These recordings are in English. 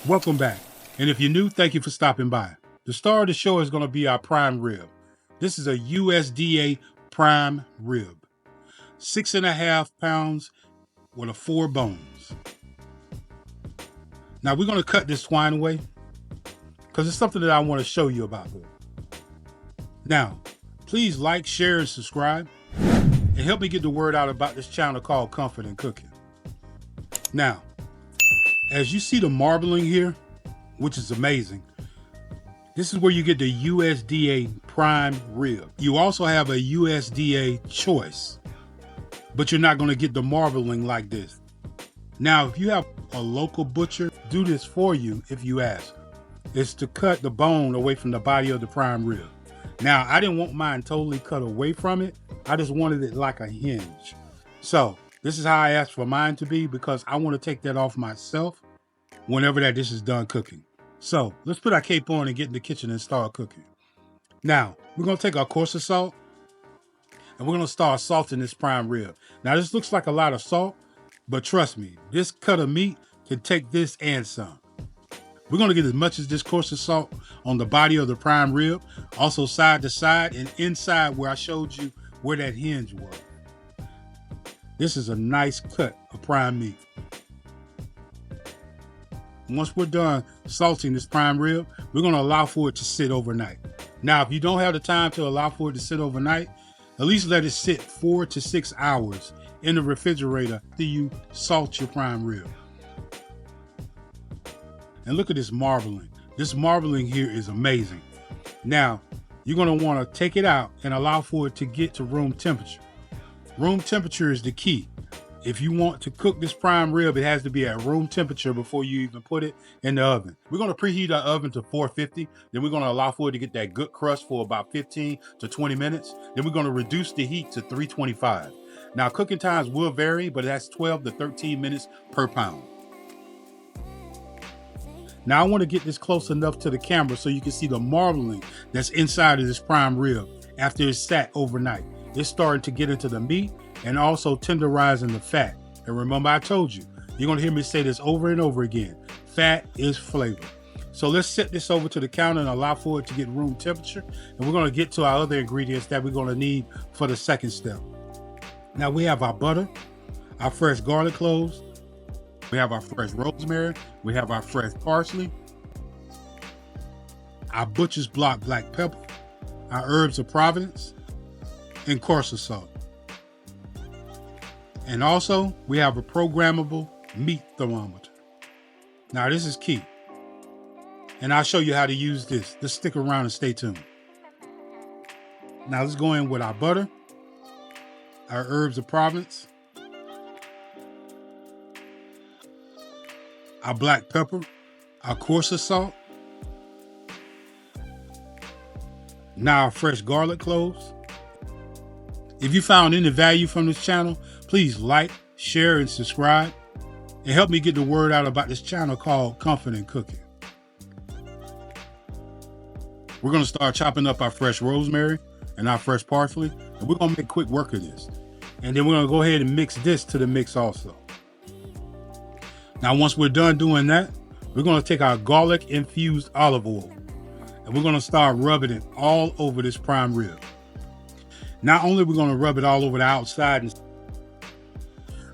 Welcome back. And if you're new, thank you for stopping by. The star of the show is going to be our prime rib. This is a USDA Prime Rib. 6.5 pounds with 4 bones. Now we're going to cut this twine away because it's something that I want to show you about here. Now, please like, share, and subscribe and help me get the word out about this channel called Comfort In Cookin. Now, as you see the marbling here, which is amazing, this is where you get the USDA Prime Rib. You also have a USDA Choice, but you're not going to get the marbling like this. Now, if you have a local butcher do this for you, if you ask, is to cut the bone away from the body of the prime rib. Now, I didn't want mine totally cut away from it. I just wanted it like a hinge. So this is how I asked for mine to be, because I want to take that off myself whenever that dish is done cooking. So let's put our cape on and get in the kitchen and start cooking. Now, we're going to take our coarser salt and we're going to start salting this prime rib. Now, this looks like a lot of salt, but trust me, this cut of meat can take this and some. We're going to get as much as this coarser salt on the body of the prime rib, also side to side and inside where I showed you where that hinge was. This is a nice cut of prime meat. Once we're done salting this prime rib, we're going to allow for it to sit overnight. Now, if you don't have the time to allow for it to sit overnight, at least let it sit 4 to 6 hours in the refrigerator after you salt your prime rib. And look at this marbling. This marbling here is amazing. Now, you're going to want to take it out and allow for it to get to room temperature. Room temperature is the key. If you want to cook this prime rib, it has to be at room temperature before you even put it in the oven. We're going to preheat our oven to 450. Then we're going to allow for it to get that good crust for about 15 to 20 minutes. Then we're going to reduce the heat to 325. Now, cooking times will vary, but that's 12 to 13 minutes per pound. Now, I want to get this close enough to the camera so you can see the marbling that's inside of this prime rib after it's sat overnight. It's starting to get into the meat and also tenderizing the fat. And remember, I told you, you're going to hear me say this over and over again. Fat is flavor. So let's set this over to the counter and allow for it to get room temperature. And we're going to get to our other ingredients that we're going to need for the second step. Now, we have our butter, our fresh garlic cloves, we have our fresh rosemary, we have our fresh parsley, our butcher's block black pepper, our herbs of Providence, and coarser salt. And also, we have a programmable meat thermometer. Now, this is key. And I'll show you how to use this. Just stick around and stay tuned. Now, let's go in with our butter, our herbs of Providence, our black pepper, our coarser salt, now our fresh garlic cloves. If you found any value from this channel, please like, share, and subscribe, and help me get the word out about this channel called Comfort In Cookin. We're going to start chopping up our fresh rosemary and our fresh parsley, and we're going to make quick work of this. And then we're going to go ahead and mix this to the mix also. Now, once we're done doing that, we're going to take our garlic infused olive oil and we're going to start rubbing it all over this prime rib. Not only are we going to rub it all over the outside,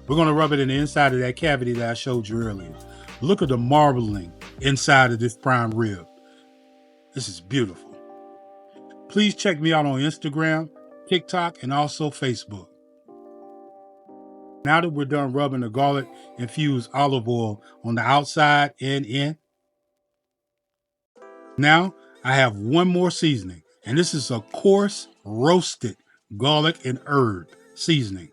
we're going to rub it in the inside of that cavity that I showed you earlier. Look at the marbling inside of this prime rib. This is beautiful. Please check me out on Instagram, TikTok, and also Facebook. Now that we're done rubbing the garlic infused olive oil on the outside and in, now I have one more seasoning, and this is a coarse roasted garlic and herb seasoning.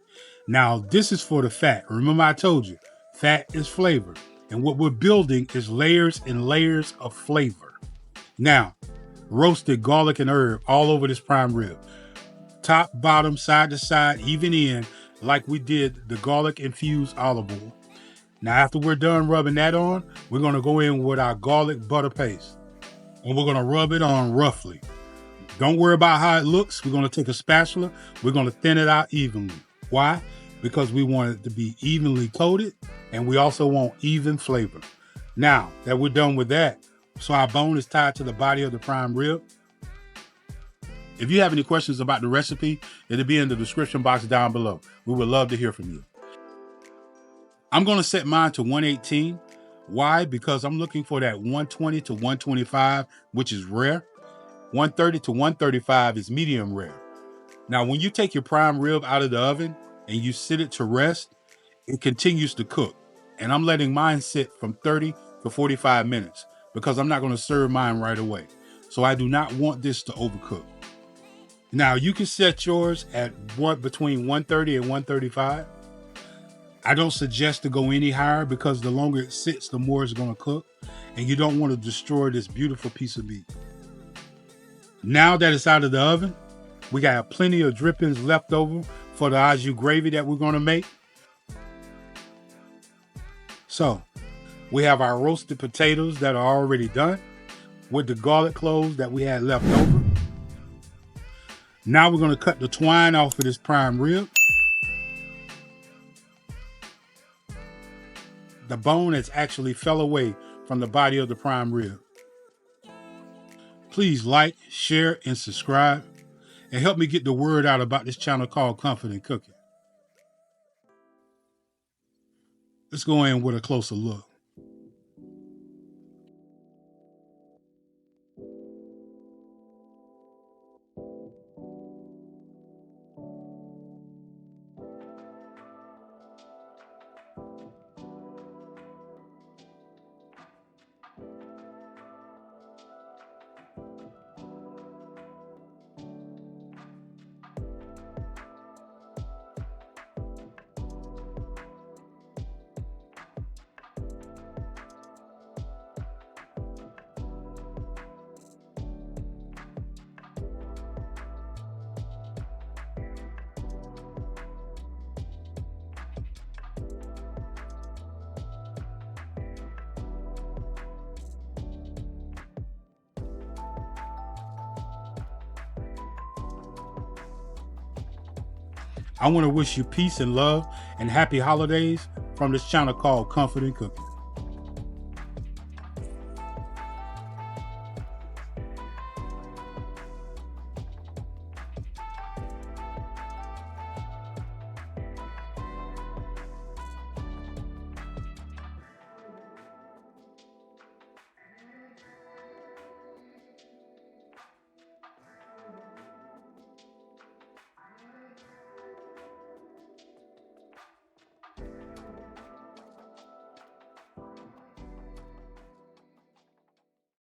Now, this is for the fat. Remember, I told you, fat is flavor, and what we're building is layers and layers of flavor. Now, roasted garlic and herb all over this prime rib, top, bottom, side to side, even in, like we did the garlic infused olive oil. Now, after we're done rubbing that on, we're going to go in with our garlic butter paste, and we're going to rub it on roughly. Don't worry about how it looks. We're going to take a spatula. We're going to thin it out evenly. Why? Because we want it to be evenly coated, and we also want even flavor. Now that we're done with that, so our bone is tied to the body of the prime rib. If you have any questions about the recipe, it'll be in the description box down below. We would love to hear from you. I'm going to set mine to 118. Why? Because I'm looking for that 120 to 125, which is rare. 130 to 135 is medium rare. Now, when you take your prime rib out of the oven and you sit it to rest, it continues to cook. And I'm letting mine sit from 30 to 45 minutes because I'm not going to serve mine right away. So I do not want this to overcook. Now, you can set yours at between 130 and 135. I don't suggest to go any higher because the longer it sits, the more it's going to cook. And you don't want to destroy this beautiful piece of meat. Now that it's out of the oven, we got plenty of drippings left over for the au jus gravy that we're going to make. So we have our roasted potatoes that are already done with the garlic cloves that we had left over. Now we're going to cut the twine off of this prime rib. The bone has actually fell away from the body of the prime rib. Please like, share, and subscribe, and help me get the word out about this channel called Comfort In Cookin. Let's go in with a closer look. I want to wish you peace and love and happy holidays from this channel called Comfort In Cookin.